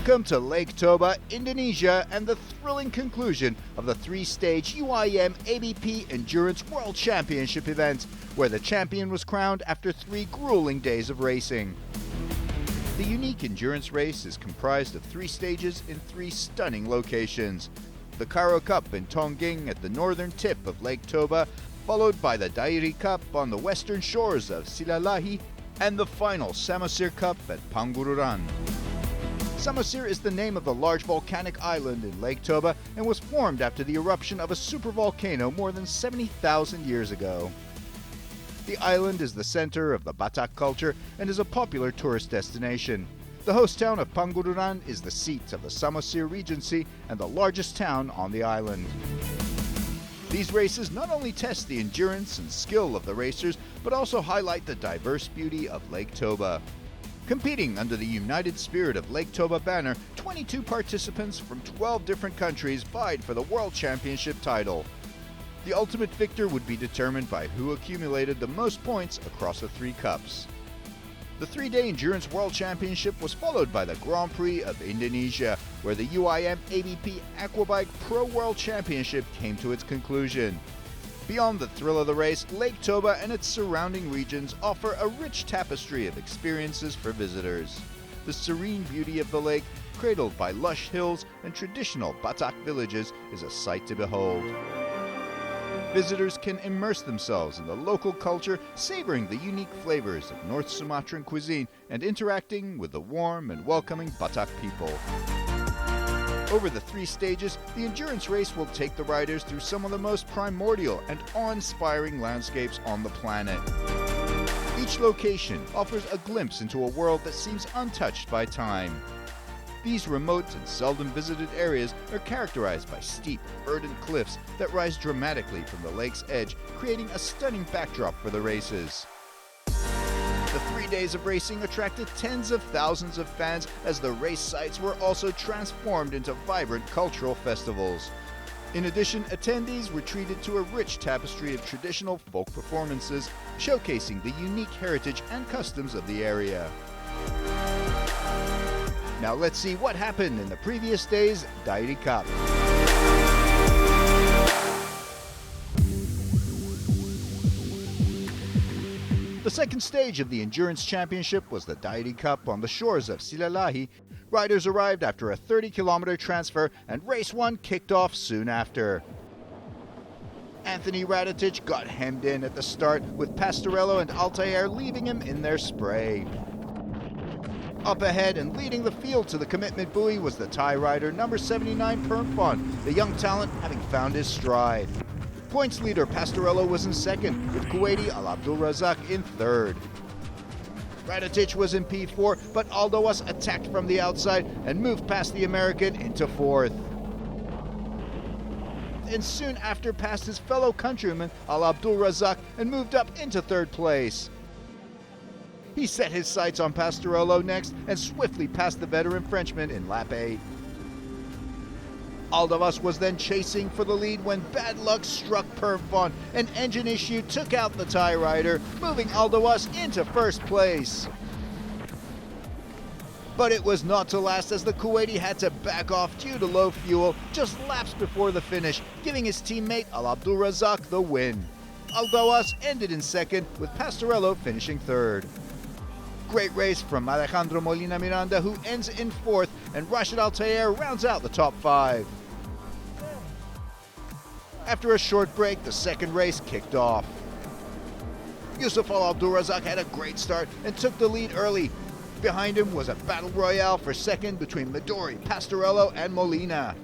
Welcome to Lake Toba, Indonesia, and the thrilling conclusion of the three-stage UIM-ABP Endurance World Championship event, where the champion was crowned after 3 grueling days of racing. The unique endurance race is comprised of 3 stages in 3 stunning locations. The DII Cup in Tongging at the northern tip of Lake Toba, followed by the DII Cup on the western shores of Silalahi, and the final Samosir Cup at Pangururan. Samosir is the name of the large volcanic island in Lake Toba and was formed after the eruption of a supervolcano more than 70,000 years ago. The island is the center of the Batak culture and is a popular tourist destination. The host town of Pangururan is the seat of the Samosir Regency and the largest town on the island. These races not only test the endurance and skill of the racers, but also highlight the diverse beauty of Lake Toba. Competing under the United Spirit of Lake Toba banner, 22 participants from 12 different countries vied for the World Championship title. The ultimate victor would be determined by who accumulated the most points across the 3 cups. The 3-day Endurance World Championship was followed by the Grand Prix of Indonesia, where the UIM-ABP Aquabike Pro World Championship came to its conclusion. Beyond the thrill of the race, Lake Toba and its surrounding regions offer a rich tapestry of experiences for visitors. The serene beauty of the lake, cradled by lush hills and traditional Batak villages, is a sight to behold. Visitors can immerse themselves in the local culture, savoring the unique flavors of North Sumatran cuisine and interacting with the warm and welcoming Batak people. Over the 3 stages, the endurance race will take the riders through some of the most primordial and awe-inspiring landscapes on the planet. Each location offers a glimpse into a world that seems untouched by time. These remote and seldom visited areas are characterized by steep, verdant cliffs that rise dramatically from the lake's edge, creating a stunning backdrop for the races. The 3 days of racing attracted tens of thousands of fans, as the race sites were also transformed into vibrant cultural festivals. In addition, attendees were treated to a rich tapestry of traditional folk performances, showcasing the unique heritage and customs of the area. Now let's see what happened in the previous day's DII Cup. The second stage of the Endurance Championship was the DII Cup on the shores of Silalahi. Riders arrived after a 30-kilometer transfer, and Race 1 kicked off soon after. Anthony Radetic got hemmed in at the start, with Pastorello and Altair leaving him in their spray. Up ahead and leading the field to the commitment buoy was the Thai rider number 79 Permfon, the young talent having found his stride. Points leader Pastorello was in second, with Kuwaiti Al Abdul Razak in third. Radetic was in P4, but Aldawas attacked from the outside and moved past the American into fourth. And soon after passed his fellow countryman Al Abdul Razak and moved up into third place. He set his sights on Pastorello next and swiftly passed the veteran Frenchman in lap 8. Aldavas was then chasing for the lead when bad luck struck Permfon. An engine issue took out the Thai rider, moving Aldavas into first place. But it was not to last, as the Kuwaiti had to back off due to low fuel just laps before the finish, giving his teammate Al Abdul Razak the win. Aldawas ended in second, with Pastorello finishing third. Great race from Alejandro Molina Miranda, who ends in fourth, and Rashid Altair rounds out the top 5. After a short break, the second race kicked off. Yusuf Al Abdul Razak had a great start and took the lead early. Behind him was a battle royale for second between Midori, Pastorello, and Molina.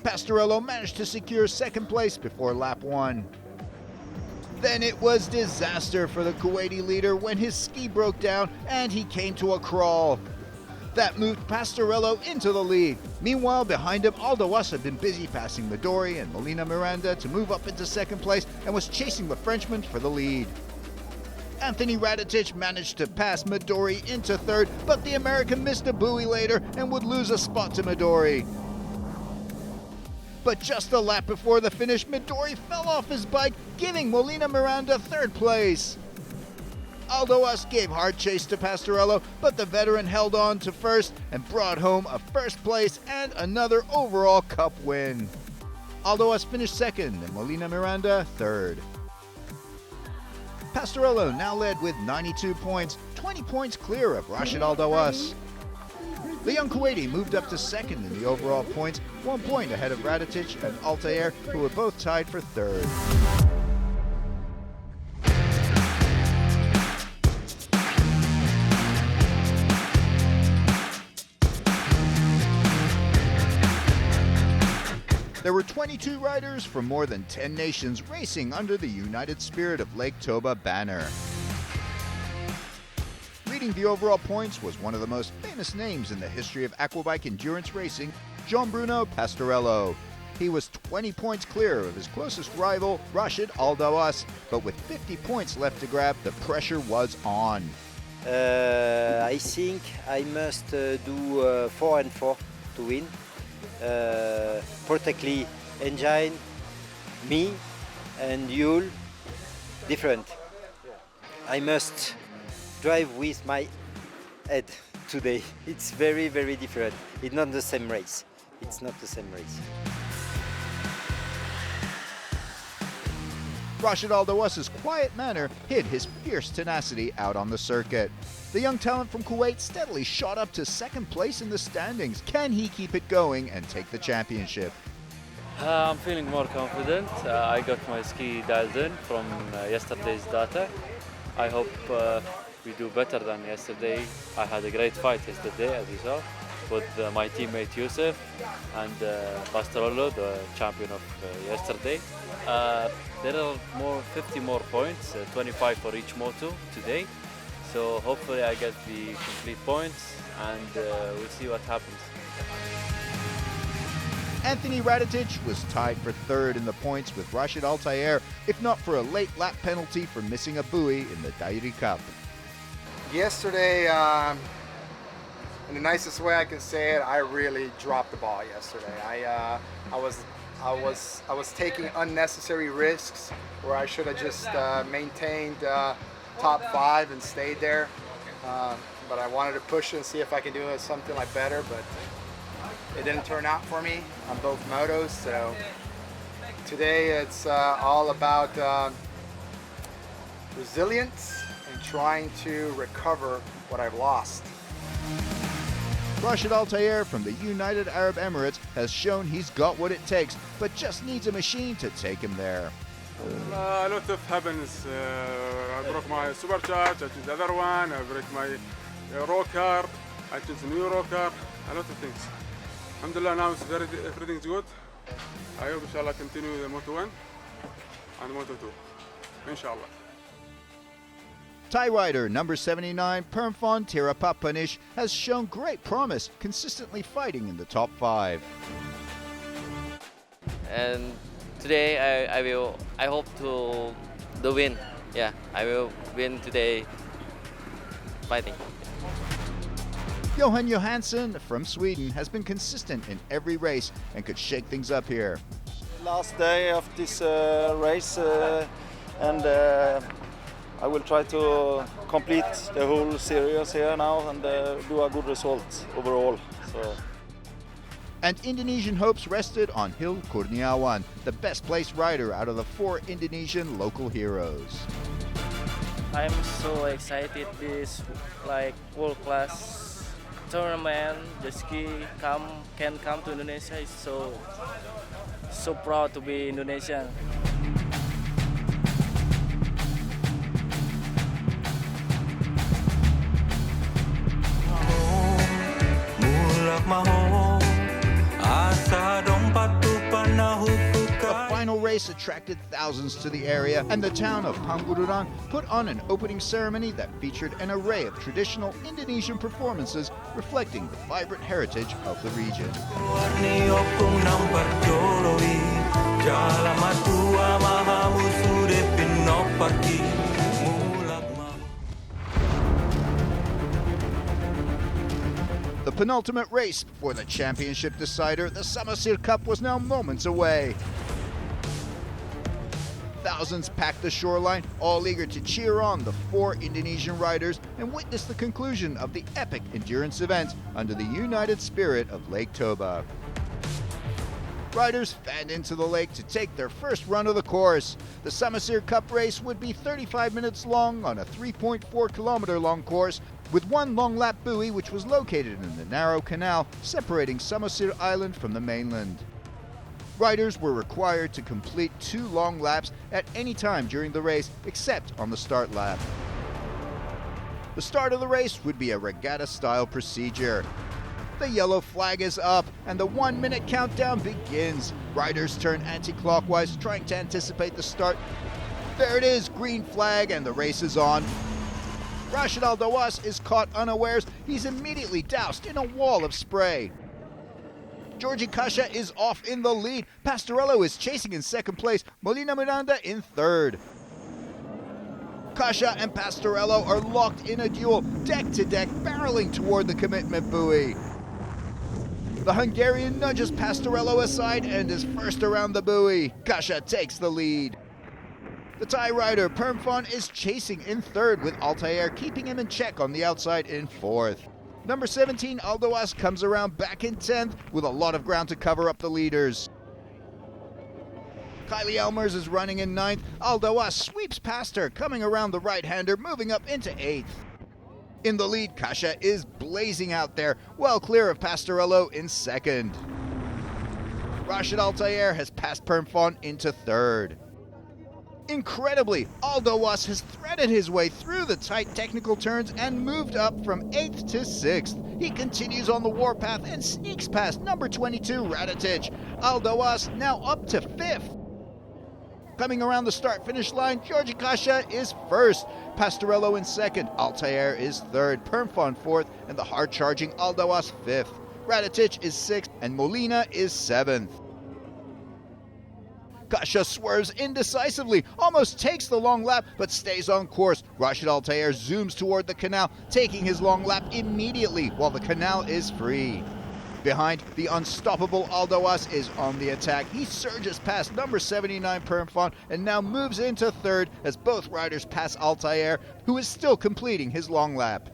Pastorello managed to secure second place before lap 1. Then it was disaster for the Kuwaiti leader when his ski broke down and he came to a crawl. That moved Pastorello into the lead. Meanwhile, behind him, Aldawas had been busy passing Midori and Molina Miranda to move up into second place and was chasing the Frenchman for the lead. Anthony Radetic managed to pass Midori into third, but the American missed a buoy later and would lose a spot to Midori. But just a lap before the finish, Midori fell off his bike, giving Molina Miranda third place. Aldoas gave hard chase to Pastorello, but the veteran held on to first and brought home a first place and another overall cup win. Aldoas finished second and Molina Miranda third. Pastorello now led with 92 points, 20 points clear of Rashid Aldoas. The young Kuwaiti moved up to second in the overall points, 1 point ahead of Raditic and Altair, who were both tied for third. There were 22 riders from more than 10 nations racing under the United Spirit of Lake Toba banner. Leading the overall points was one of the most famous names in the history of aquabike endurance racing, Gianbruno Pastorello. He was 20 points clear of his closest rival, Rashid Aldoas, but with 50 points left to grab, the pressure was on. I think I must do 4 and 4 to win. Practically engine, me and Yul different. I must drive with my head today. It's very, very different. It's not the same race. It's not the same race. Rashid Aldoas' quiet manner hid his fierce tenacity out on the circuit. The young talent from Kuwait steadily shot up to second place in the standings. Can he keep it going and take the championship? I'm feeling more confident. I got my ski dialed in from yesterday's data. I hope we do better than yesterday. I had a great fight yesterday, as you saw, with my teammate Youssef and Pastorello, the champion of yesterday. There are 50 more points, 25 for each moto today. So hopefully I get the complete points and we'll see what happens. Anthony Raditic was tied for third in the points with Rashid Altair, if not for a late lap penalty for missing a buoy in the DII Cup. Yesterday, in the nicest way I can say it, I really dropped the ball yesterday. I was taking unnecessary risks where I should have just maintained top 5 and stayed there. But I wanted to push and see if I can do something like better, but it didn't turn out for me on both motos. So today it's all about resilience and trying to recover what I've lost. Rashid Altair from the United Arab Emirates has shown he's got what it takes, but just needs a machine to take him there. A lot of happiness. I broke my supercharge, I changed the other one, I broke my rocker, I changed the new rocker, a lot of things. Alhamdulillah, now everything's good. I hope inshallah continue the Moto 1 and Moto 2, inshallah. Thai rider number 79, Permphon Tirapapanish, has shown great promise, consistently fighting in the top 5. And today I hope to the win. Yeah, I will win today fighting. Johan Johansson from Sweden has been consistent in every race and could shake things up here. Last day of this race and I will try to complete the whole series here now and do a good result overall. So. And Indonesian hopes rested on Hil Kurniawan, the best placed rider out of the 4 Indonesian local heroes. I'm so excited this world-class tournament. The ski can come to Indonesia. It's so proud to be Indonesian. The final race attracted thousands to the area, and the town of Panguduran put on an opening ceremony that featured an array of traditional Indonesian performances reflecting the vibrant heritage of the region. The penultimate race before the championship decider, the Samosir Cup, was now moments away. Thousands packed the shoreline, all eager to cheer on the 4 Indonesian riders and witness the conclusion of the epic endurance event under the united spirit of Lake Toba. Riders fanned into the lake to take their first run of the course. The Samosir Cup race would be 35 minutes long on a 3.4 kilometer long course with one long lap buoy which was located in the narrow canal separating Samosir Island from the mainland. Riders were required to complete 2 long laps at any time during the race except on the start lap. The start of the race would be a regatta-style procedure. The yellow flag is up and the 1-minute countdown begins. Riders turn anti-clockwise, trying to anticipate the start. There it is, green flag, and the race is on. Rashid Al-Dawas is caught unawares. He's immediately doused in a wall of spray. Georgie Kasha is off in the lead. Pastorello is chasing in second place. Molina Miranda in third. Kasha and Pastorello are locked in a duel, deck to deck, barreling toward the commitment buoy. The Hungarian nudges Pastorello aside and is first around the buoy. Kasha takes the lead. The Thai rider Permfon is chasing in third with Altair keeping him in check on the outside in fourth. Number 17 Aldoas comes around back in 10th with a lot of ground to cover up the leaders. Kylie Elmers is running in 9th. Aldoas sweeps past her, coming around the right-hander, moving up into 8th. In the lead, Kasha is blazing out there, well clear of Pastorello in 2nd. Rashid Altair has passed Permfon into 3rd. Incredibly, Aldoas has threaded his way through the tight technical turns and moved up from 8th to 6th. He continues on the warpath and sneaks past number 22 Radetic. Aldoas now up to 5th. Coming around the start-finish line, Georgie Kasha is first, Pastorello in 2nd, Altair is 3rd, Permfon 4th, and the hard-charging Aldoas 5th. Radetic is 6th, and Molina is 7th. Kasha swerves indecisively, almost takes the long lap, but stays on course. Rashid Altair zooms toward the canal, taking his long lap immediately while the canal is free. Behind, the unstoppable Aldoas is on the attack. He surges past number 79 Permfon and now moves into 3rd as both riders pass Altair, who is still completing his long lap.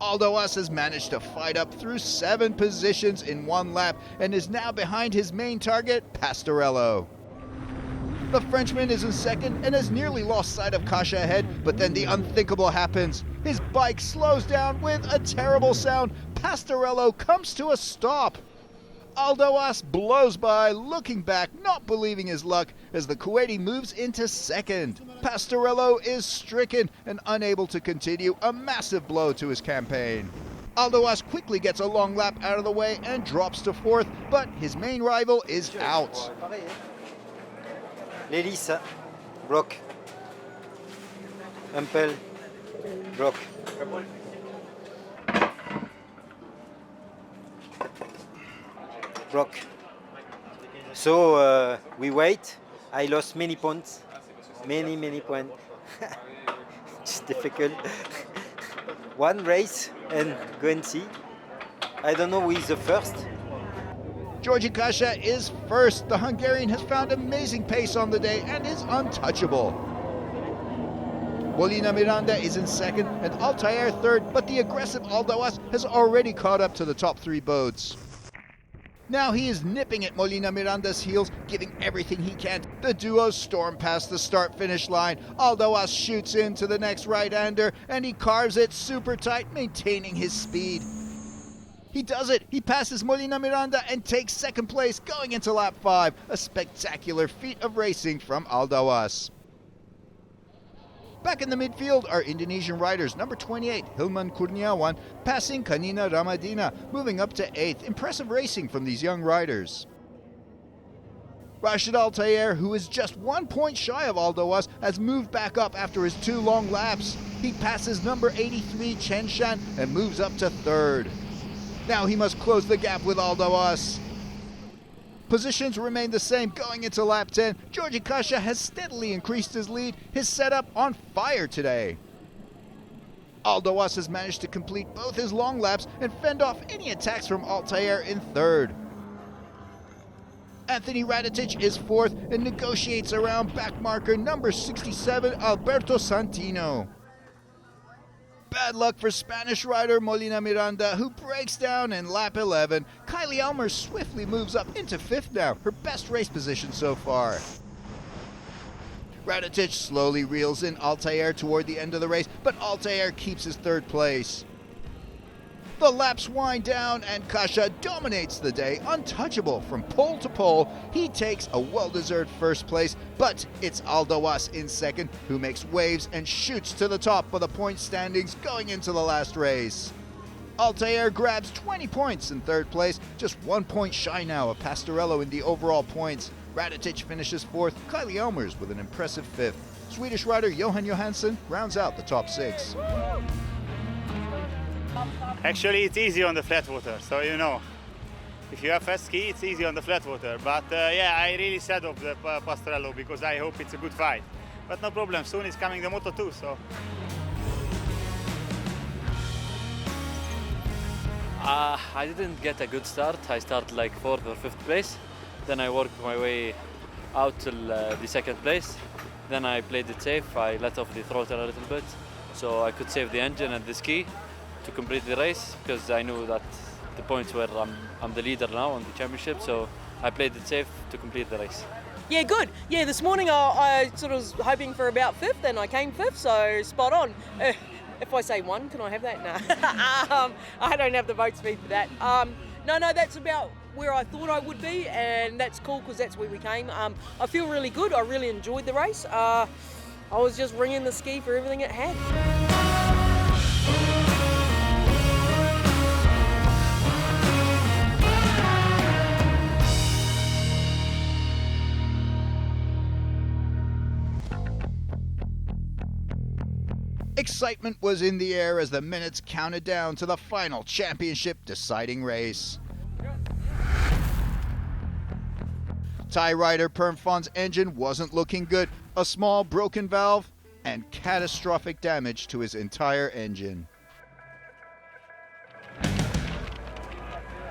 Aldoas has managed to fight up through 7 positions in 1 lap and is now behind his main target, Pastorello. The Frenchman is in 2nd and has nearly lost sight of Kasha ahead, but then the unthinkable happens. His bike slows down with a terrible sound. Pastorello comes to a stop. Aldoas blows by, looking back, not believing his luck, as the Kuwaiti moves into 2nd. Pastorello is stricken and unable to continue, a massive blow to his campaign. Aldoas quickly gets a long lap out of the way and drops to 4th, but his main rival is out. L'hélice, bloc. Impel, bloc. Block. So we wait. I lost many points. Many points. It's difficult. 1 race and go and see. I don't know who is the first. Georgie Kasha is first. The Hungarian has found amazing pace on the day and is untouchable. Molina Miranda is in 2nd and Altair 3rd, but the aggressive Aldoas has already caught up to the top 3 boats. Now he is nipping at Molina Miranda's heels, giving everything he can. The duo storm past the start-finish line. Aldoas shoots into the next right-hander, and he carves it super tight, maintaining his speed. He does it. He passes Molina Miranda and takes 2nd place going into lap 5. A spectacular feat of racing from Aldoas. Back in the midfield are Indonesian riders number 28, Hilman Kurniawan, passing Kanina Ramadina, moving up to 8th. Impressive racing from these young riders. Rashid Altair, who is just 1 point shy of Aldoas, has moved back up after his 2 long laps. He passes number 83, Chen Shan, and moves up to 3rd. Now he must close the gap with Aldoas. Positions remain the same going into lap 10. Georgie Kasha has steadily increased his lead, his setup on fire today. Aldoas has managed to complete both his long laps and fend off any attacks from Altair in 3rd. Anthony Radetic is fourth and negotiates around backmarker number 67, Alberto Santino. Bad luck for Spanish rider Molina Miranda, who breaks down in lap 11. Kylie Elmer swiftly moves up into fifth now, her best race position so far. Radetic slowly reels in Altair toward the end of the race, but Altair keeps his third place. The laps wind down and Kasha dominates the day, untouchable from pole to pole. He takes a well-deserved first place, but it's Aldawas in second, who makes waves and shoots to the top of the point standings going into the last race. Altair grabs 20 points in third place, just 1 point shy now of Pastorello in the overall points. Radetic finishes fourth, Kylie Elmers with an impressive fifth. Swedish rider Johan Johansson rounds out the top six. Actually, it's easy on the flat water, so you know, if you have fast ski, it's easy on the flat water. But yeah, I really sad of the Pastorello because I hope it's a good fight. But no problem, soon is coming the Moto2, so. I didn't get a good start. I started like 4th or 5th place. Then I worked my way out till the 2nd place. Then I played it safe. I let off the throttle a little bit so I could save the engine and the ski to complete the race, because I knew that the points were I'm the leader now on the championship, so I played it safe to complete the race. Yeah, good. Yeah, this morning I sort of was hoping for about 5th and I came 5th, so spot on. If I say 1, can I have that? No. I don't have the vote speed for that. No, that's about where I thought I would be, and that's cool because that's where we came. I feel really good. I really enjoyed the race. I was just ringing the ski for everything it had. Excitement was in the air as the minutes counted down to the final championship deciding race. Thai rider Permfon's engine wasn't looking good. A small broken valve and catastrophic damage to his entire engine.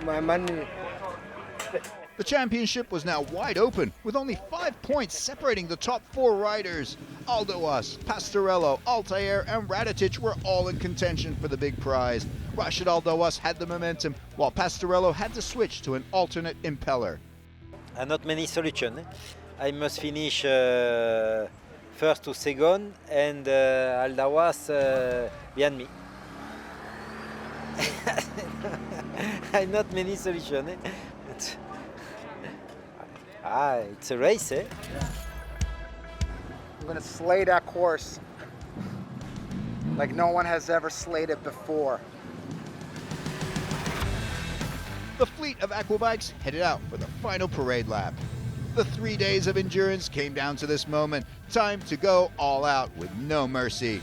My money. The championship was now wide open, with only 5 points separating the top 4 riders. Aldawas, Pastorello, Altair, and Radetic were all in contention for the big prize. Rashid Aldawas had the momentum, while Pastorello had to switch to an alternate impeller. Not many solutions. I must finish first to second, and Aldawas behind me. Not many solutions. It's a race, eh? I'm gonna slay that course like no one has ever slayed it before. The fleet of Aquabikes headed out for the final parade lap. The 3 days of endurance came down to this moment. Time to go all out with no mercy.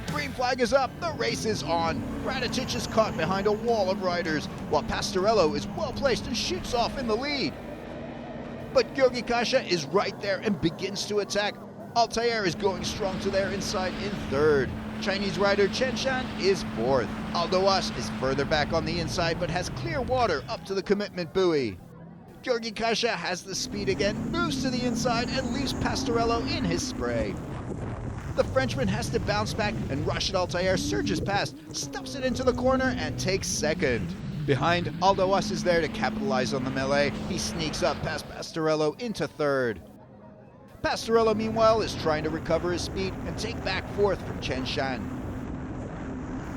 Green flag is up, the race is on. Radetic is caught behind a wall of riders, while Pastorello is well placed and shoots off in the lead. But Georgi Kasha is right there and begins to attack. Altair is going strong to their inside in third. Chinese rider Chen Shan is fourth. Aldawas is further back on the inside but has clear water up to the commitment buoy. Georgi Kasha has the speed again, moves to the inside and leaves Pastorello in his spray. The Frenchman has to bounce back and Rashid Altair surges past, stuffs it into the corner and takes second. Behind, Aldawas is there to capitalize on the melee. He sneaks up past Pastorello into third. Pastorello, meanwhile, is trying to recover his speed and take back fourth from Chen Shan.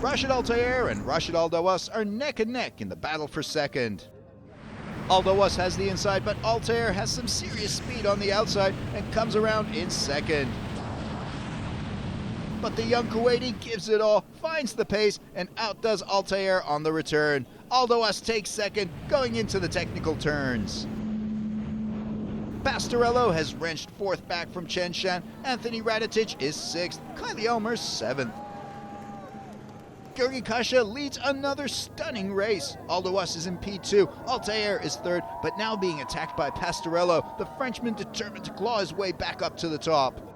Rashid Altair and Rashid Aldawas are neck and neck in the battle for second. Aldawas has the inside, but Altair has some serious speed on the outside and comes around in second. But the young Kuwaiti gives it all, finds the pace, and outdoes Altair on the return. Aldawas takes second, going into the technical turns. Pastorello has wrenched fourth back from Chen Shan. Anthony Radetic is sixth. Kylie Elmer seventh. Georgi Kasha leads another stunning race. Aldawas is in P2. Altair is third, but now being attacked by Pastorello, the Frenchman determined to claw his way back up to the top.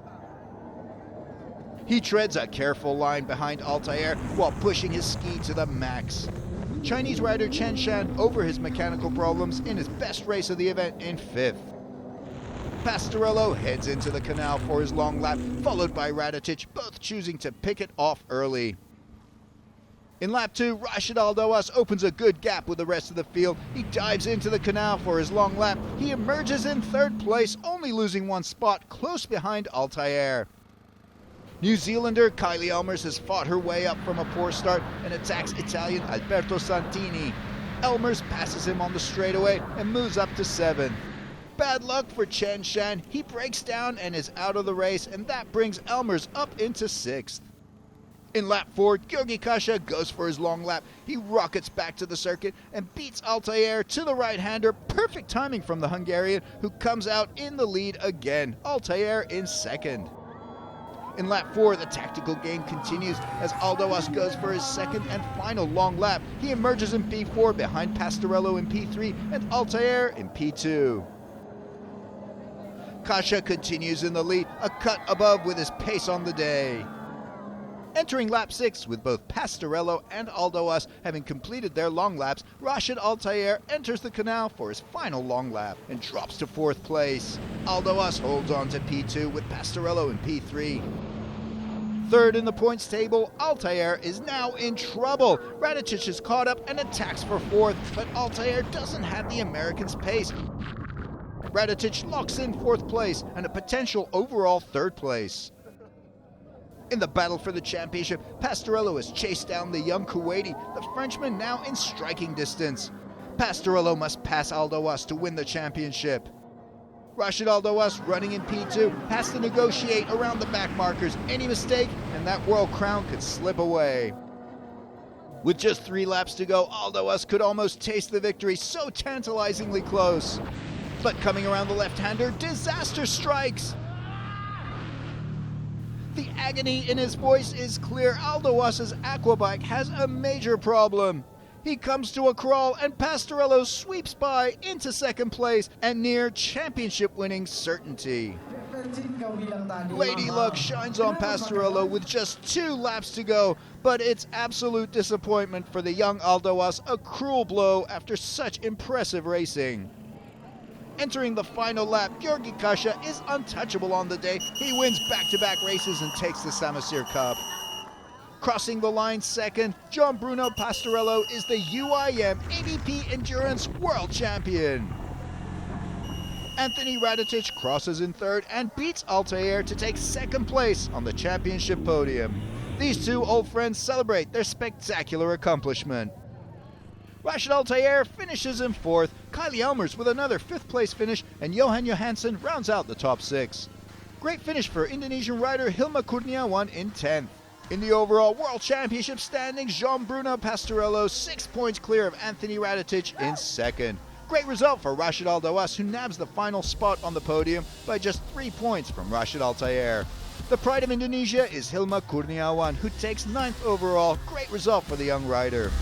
He treads a careful line behind Altair while pushing his ski to the max. Chinese rider Chen Shan over his mechanical problems in his best race of the event in 5th. Pastorello heads into the canal for his long lap, followed by Radetic, both choosing to pick it off early. In lap 2, Rashid Aldoas opens a good gap with the rest of the field. He dives into the canal for his long lap. He emerges in 3rd place, only losing 1 spot, close behind Altair. New Zealander Kylie Elmers has fought her way up from a poor start and attacks Italian Alberto Santini. Elmers passes him on the straightaway and moves up to 7th. Bad luck for Chen Shan. He breaks down and is out of the race, and that brings Elmers up into 6th. In lap 4, Georgi Kasha goes for his long lap. He rockets back to the circuit and beats Altair to the right-hander. Perfect timing from the Hungarian, who comes out in the lead again. Altair in 2nd. In lap 4, the tactical game continues as Aldoas goes for his 2nd and final long lap. He emerges in P4 behind Pastorello in P3 and Altair in P2. Kasha continues in the lead, a cut above with his pace on the day. Entering lap 6 with both Pastorello and Aldoas having completed their long laps, Rashid Altair enters the canal for his final long lap and drops to 4th place. Aldoas holds on to P2 with Pastorello in P3. 3rd in the points table, Altair is now in trouble. Radetic is caught up and attacks for 4th, but Altair doesn't have the American's pace. Radetic locks in 4th place and a potential overall 3rd place. In the battle for the championship, Pastorello has chased down the young Kuwaiti, the Frenchman now in striking distance. Pastorello must pass Aldoas to win the championship. Rashid Aldoas, running in P2, has to negotiate around the back markers. Any mistake, and that world crown could slip away. With just 3 laps to go, Aldoas could almost taste the victory, so tantalizingly close. But coming around the left-hander, disaster strikes! The agony in his voice is clear. Aldoas' Aquabike has a major problem. He comes to a crawl and Pastorello sweeps by into 2nd place and near championship-winning certainty. Lady Luck shines on Pastorello with just 2 laps to go, but it's absolute disappointment for the young Aldoas, a cruel blow after such impressive racing. Entering the final lap, Georgi Kasha is untouchable on the day. He wins back-to-back races and takes the Samosir Cup. Crossing the line 2nd, John Bruno Pastorello is the UIM-ABP Endurance World Champion. Anthony Radetic crosses in 3rd and beats Altair to take 2nd place on the championship podium. These 2 old friends celebrate their spectacular accomplishment. Rashid Altair finishes in 4th, Kylie Elmers with another 5th place finish, and Johan Johansson rounds out the top 6. Great finish for Indonesian rider Hilma Kurniawan in 10th. In the overall World Championship standings, Jean Bruno Pastorello 6 points clear of Anthony Radetic in 2nd. Great result for Rashid Aldoas, who nabs the final spot on the podium by just 3 points from Rashid Altair. The pride of Indonesia is Hilma Kurniawan, who takes 9th overall. Great result for the young rider.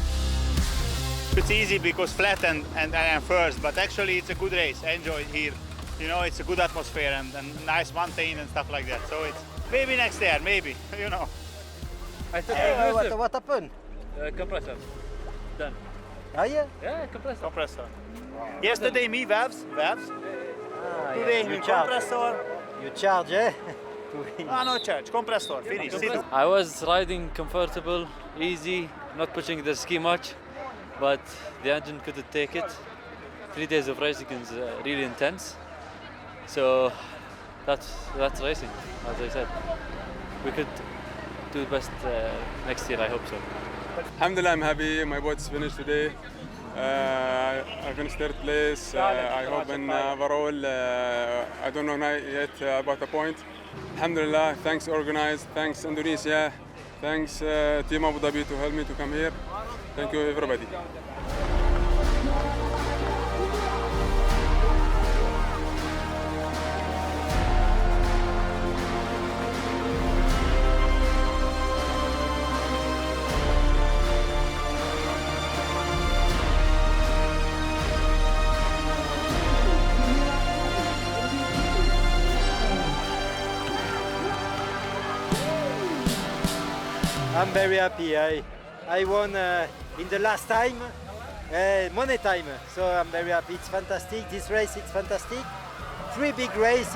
It's easy because flat and I am first, but actually it's a good race. I enjoy it here. You know, it's a good atmosphere and nice mountain and stuff like that. So it's maybe next year, maybe, you know. I thought What happened? compressor. Done. Ah, yeah? Yeah, compressor. Compressor. Yesterday me valves. Today You charge. compressor. You charge, eh? No charge, compressor, finish. I was riding comfortable, easy, not pushing the ski much, but the engine couldn't take it. 3 days of racing is really intense. So that's racing, as I said. We could do the best next year, I hope so. Alhamdulillah, I'm happy. My boat's finished today. I finished 3rd place. I hope in overall, I don't know yet about a point. Alhamdulillah, thanks organized, thanks Indonesia, thanks Team Abu Dhabi to help me to come here. Thank you everybody. I'm very happy. I won in the last time, money time. So I'm very happy. It's fantastic. This race, it's fantastic. 3 big race.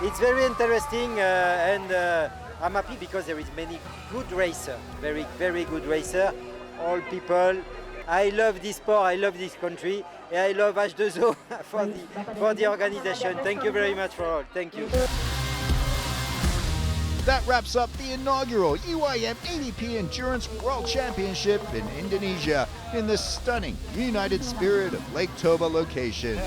It's very interesting, and I'm happy because there is many good racer, very good racer. All people. I love this sport. I love this country. And I love H2O for the organization. Thank you very much for all. Thank you. That wraps up the inaugural UIM-ABP Endurance World Championship in Indonesia in the stunning United Spirit of Lake Toba location.